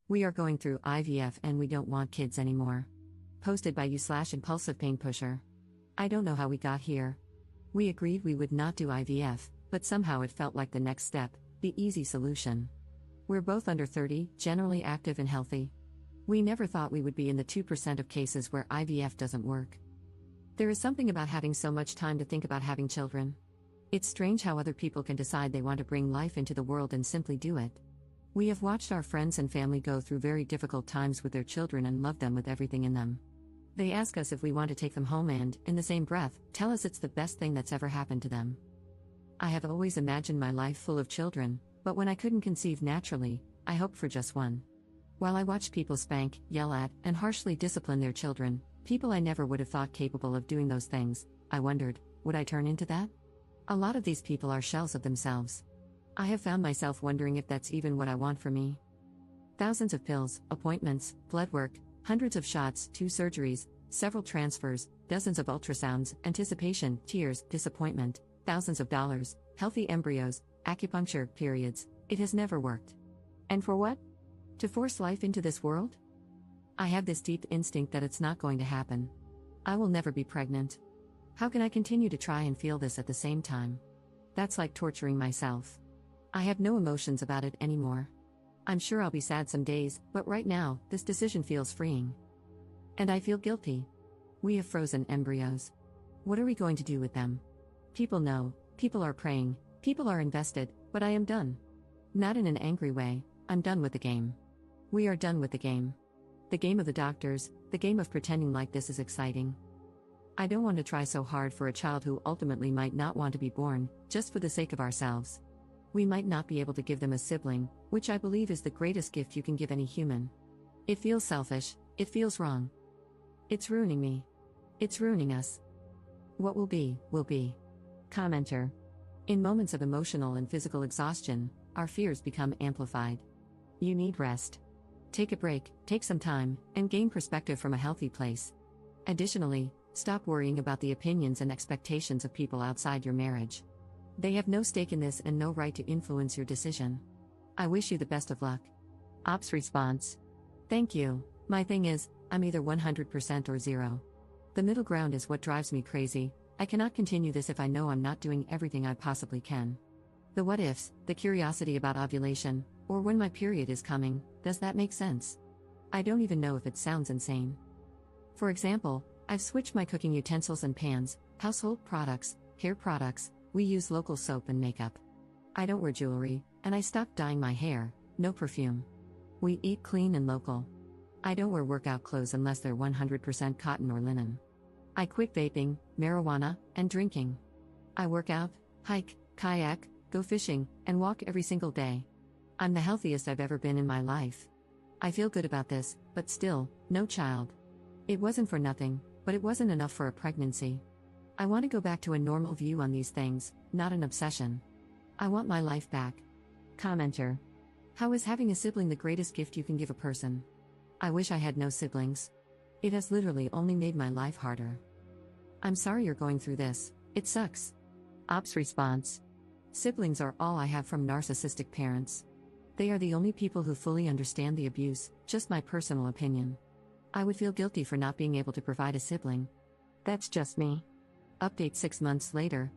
We are going through IVF and we don't want kids anymore. Posted by you/impulsive pain pusher. I don't know how we got here. We agreed we would not do IVF, but somehow it felt like the next step, the easy solution. We're both under 30, generally active and healthy. We never thought we would be in the 2% of cases where IVF doesn't work. There is something about having so much time to think about having children. It's strange how other people can decide they want to bring life into the world and simply do it. We have watched our friends and family go through very difficult times with their children and love them with everything in them. They ask us if we want to take them home and, in the same breath, tell us it's the best thing that's ever happened to them. I have always imagined my life full of children, but when I couldn't conceive naturally, I hoped for just one. While I watched people spank, yell at, and harshly discipline their children, people I never would have thought capable of doing those things, I wondered, would I turn into that? A lot of these people are shells of themselves. I have found myself wondering if that's even what I want for me. Thousands of pills, appointments, blood work, hundreds of shots, 2 surgeries, several transfers, dozens of ultrasounds, anticipation, tears, disappointment, thousands of dollars, healthy embryos, acupuncture, periods. It has never worked. And for what? To force life into this world? I have this deep instinct that it's not going to happen. I will never be pregnant. How can I continue to try and feel this at the same time? That's like torturing myself. I have no emotions about it anymore. I'm sure I'll be sad some days, but right now, this decision feels freeing. And I feel guilty. We have frozen embryos. What are we going to do with them? People know, people are praying, people are invested, but I am done. Not in an angry way, I'm done with the game. We are done with the game. The game of the doctors, the game of pretending like this is exciting. I don't want to try so hard for a child who ultimately might not want to be born, just for the sake of ourselves. We might not be able to give them a sibling, which I believe is the greatest gift you can give any human. It feels selfish, it feels wrong. It's ruining me. It's ruining us. What will be, will be. Commenter. In moments of emotional and physical exhaustion, our fears become amplified. You need rest. Take a break, take some time, and gain perspective from a healthy place. Additionally, stop worrying about the opinions and expectations of people outside your marriage. They have no stake in this and no right to influence your decision. I wish you the best of luck. Ops response. Thank you. My thing is, I'm either 100% or 0. The middle ground is what drives me crazy. I cannot continue this if I know I'm not doing everything I possibly can. The what ifs, the curiosity about ovulation, or when my period is coming, does that make sense? I don't even know if it sounds insane. For example, I've switched my cooking utensils and pans, household products, hair products, we use local soap and makeup. I don't wear jewelry, and I stopped dyeing my hair, no perfume. We eat clean and local. I don't wear workout clothes unless they're 100% cotton or linen. I quit vaping, marijuana, and drinking. I work out, hike, kayak, go fishing, and walk every single day. I'm the healthiest I've ever been in my life. I feel good about this, but still, no child. It wasn't for nothing, but it wasn't enough for a pregnancy. I want to go back to a normal view on these things, not an obsession. I want my life back. Commenter. How is having a sibling the greatest gift you can give a person? I wish I had no siblings. It has literally only made my life harder. I'm sorry you're going through this, it sucks. Ops response. Siblings are all I have from narcissistic parents. They are the only people who fully understand the abuse, just my personal opinion. I would feel guilty for not being able to provide a sibling. That's just me. Update 6 months later.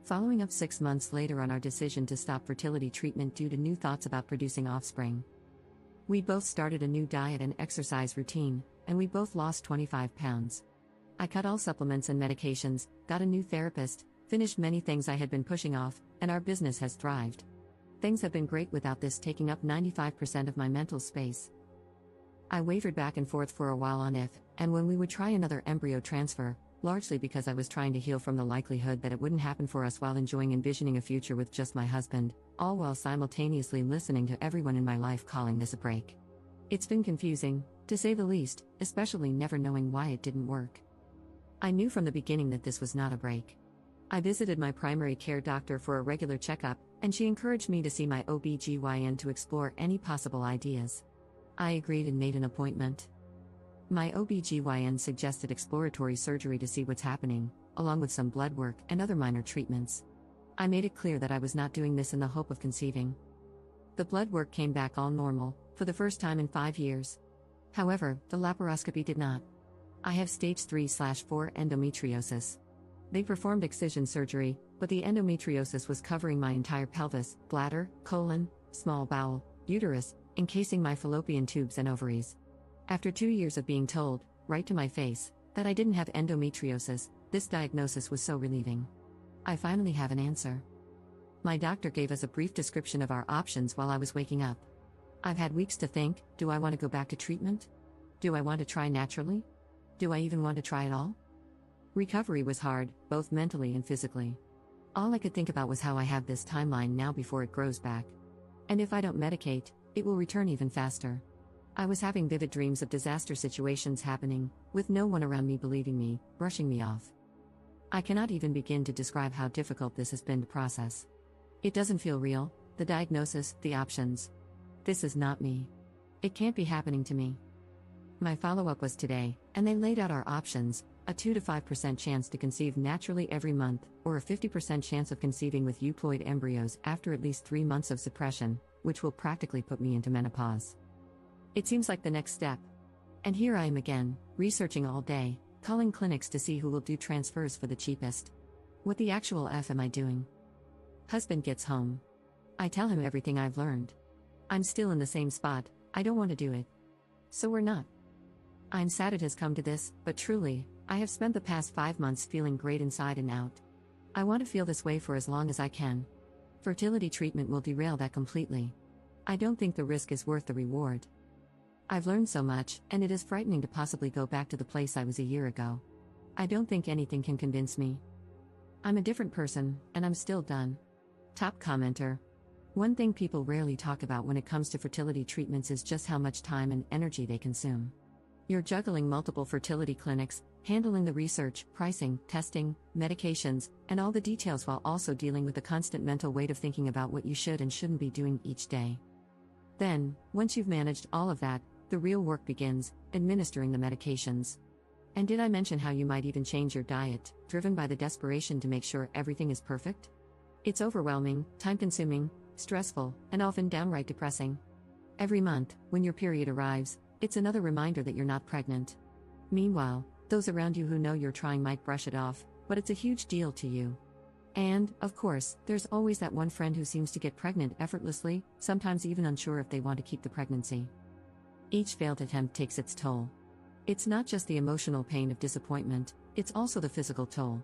Following up 6 months later on our decision to stop fertility treatment due to new thoughts about producing offspring. We both started a new diet and exercise routine, and we both lost 25 pounds. I cut all supplements and medications, got a new therapist, finished many things I had been pushing off, and our business has thrived. Things have been great without this taking up 95% of my mental space. I wavered back and forth for a while on if, and when we would try another embryo transfer, largely because I was trying to heal from the likelihood that it wouldn't happen for us while envisioning a future with just my husband, all while simultaneously listening to everyone in my life calling this a break. It's been confusing, to say the least, especially never knowing why it didn't work. I knew from the beginning that this was not a break. I visited my primary care doctor for a regular checkup, and she encouraged me to see my OB/GYN to explore any possible ideas. I agreed and made an appointment. My OB/GYN suggested exploratory surgery to see what's happening, along with some blood work and other minor treatments. I made it clear that I was not doing this in the hope of conceiving. The blood work came back all normal, for the first time in 5 years. However, the laparoscopy did not. I have stage 3/4 endometriosis. They performed excision surgery, but the endometriosis was covering my entire pelvis, bladder, colon, small bowel, uterus, encasing my fallopian tubes and ovaries. After 2 years of being told, right to my face, that I didn't have endometriosis, this diagnosis was so relieving. I finally have an answer. My doctor gave us a brief description of our options while I was waking up. I've had weeks to think, do I want to go back to treatment? Do I want to try naturally? Do I even want to try at all? Recovery was hard, both mentally and physically. All I could think about was how I have this timeline now before it grows back. And if I don't medicate, it will return even faster. I was having vivid dreams of disaster situations happening, with no one around me believing me, brushing me off. I cannot even begin to describe how difficult this has been to process. It doesn't feel real, the diagnosis, the options. This is not me. It can't be happening to me. My follow-up was today, and they laid out our options: a 2 to 5% chance to conceive naturally every month, or a 50% chance of conceiving with euploid embryos after at least 3 months of suppression, which will practically put me into menopause. It seems like the next step. And here I am again, researching all day, calling clinics to see who will do transfers for the cheapest. What the actual F am I doing? Husband gets home. I tell him everything I've learned. I'm still in the same spot, I don't want to do it. So we're not. I'm sad it has come to this, but truly, I have spent the past 5 months feeling great inside and out. I want to feel this way for as long as I can. Fertility treatment will derail that completely. I don't think the risk is worth the reward. I've learned so much, and it is frightening to possibly go back to the place I was a year ago. I don't think anything can convince me. I'm a different person, and I'm still done. Top commenter. One thing people rarely talk about when it comes to fertility treatments is just how much time and energy they consume. You're juggling multiple fertility clinics, handling the research, pricing, testing, medications, and all the details while also dealing with the constant mental weight of thinking about what you should and shouldn't be doing each day. Then, once you've managed all of that, the real work begins, administering the medications. And did I mention how you might even change your diet, driven by the desperation to make sure everything is perfect? It's overwhelming, time-consuming, stressful, and often downright depressing. Every month, when your period arrives, it's another reminder that you're not pregnant. Meanwhile, those around you who know you're trying might brush it off, but it's a huge deal to you. And, of course, there's always that one friend who seems to get pregnant effortlessly, sometimes even unsure if they want to keep the pregnancy. Each failed attempt takes its toll. It's not just the emotional pain of disappointment, it's also the physical toll.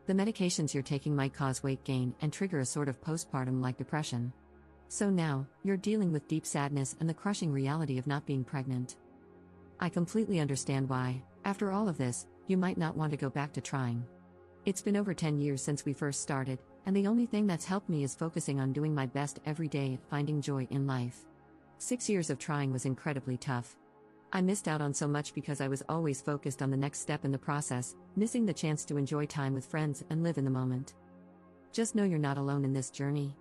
The medications you're taking might cause weight gain and trigger a sort of postpartum-like depression. So now, you're dealing with deep sadness and the crushing reality of not being pregnant. I completely understand why, after all of this, you might not want to go back to trying. It's been over 10 years since we first started, and the only thing that's helped me is focusing on doing my best every day at finding joy in life. 6 years of trying was incredibly tough. I missed out on so much because I was always focused on the next step in the process, missing the chance to enjoy time with friends and live in the moment. Just know you're not alone in this journey.